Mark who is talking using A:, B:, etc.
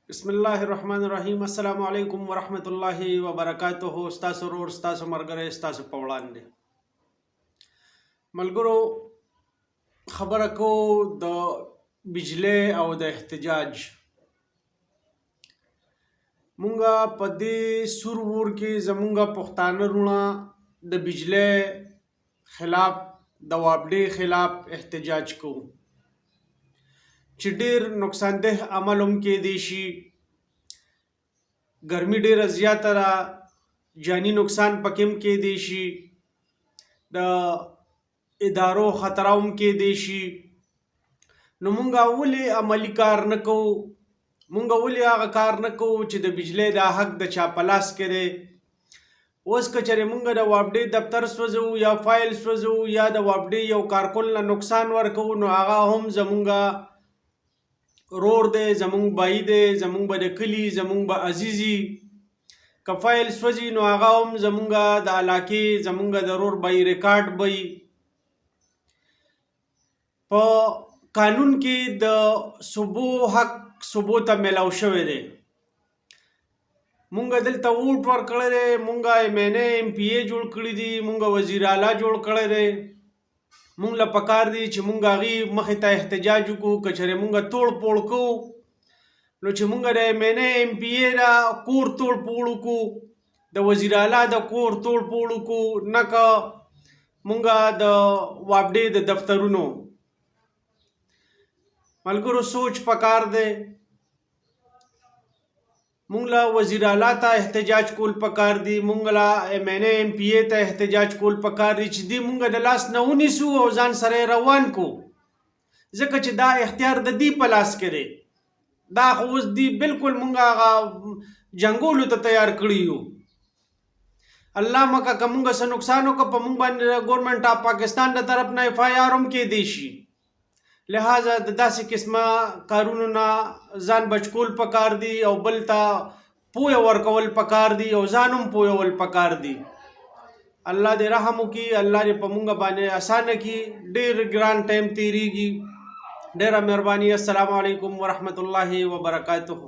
A: बिस्मिल्लाहिर्रहमानिर्रहीम अस्सलामु अलैकुम वरहमतुल्लाहि वबरकातुहु। स्तासु रोड स्तासु मरगरे स्तासु पवड़ांदे मलगुरो खबर को द बिजली او د احتجاج مونږه په دې سرور کې زمونږه پښتانه رونه د بجلی خلاف د وابډې خلاف احتجاج کوو چې ډېر نقصان ده عملوم کې دی شي ګرمي ډېره زیاته را جانی نقصان پکېم کې دی شي د ادارو خطراوم کې دی شي نو مونږه ولې عملی کار نه کوو مونږه ولې هغه کار نه کوو چې د بجلی د حق د چا په لاس کې دی اوس که چېرې مونږ د وابډې دفتر سوځو یا فایل سوځو یا د وابډې یو کارکون له نقصان ورکوو نو هغه هم زمونږه رور دی زمونږ بایی دی زمونږ به د کلي زمونږ به عزیزي که فایل سوځي نو هغه هم زمونږه د علاقې زمونږه د رور بایی ریکارډ بی په قانون کې د صوبو حق صوبو ته میلاو شوی دی مونږ دلته ووټ ورکړی دی مونږ MNA MPA جوړ کړي دي مونږ وزیر اعلی جوړ کړی دی مونږ له پکار دي چې مونږ هغې مخې ته احتجاج وکړو که چېرې مونږ توړ پوړ کوو نو چې مونږ د MNA MPA د کور توړ پوړ وکړو د وزیر اعلی د کور توړ پوړ وکړو نه که مونږ د وابډې د دفترونو ملګرو سوچ پکار دی مونږ له وزیر اعلی ته احتجاج کول پکار دي مونږ له MNA MPA ته احتجاج کول پکار دي چې دوی مونږ د لاس نه ونیسو او ځان سره روان کو ځکه چې دا اختیار د دوی په لاس کې دی دا خو اوس دوی بالکل مونږ هغه جنګولو ته تیار کړي یو الله مکه که مونږ څه نقصان وکړه په مونږ باندې ګورنمنټ آف پاکستان د طرف نه FIR هم کېدی شي لہذا د داسې قسمه کارونو نه ځان بچکول پکار دي او بل ته پوهه ورکول پکار دي او ځان هم پوهول پکار دي الله دې رحم وکړي الله دې په مونږ باندې اسانه کړي ډېر ګران ټایم تېرېږي ډېره مهرباني السلام علیکم ورحمت الله وبرکاتہ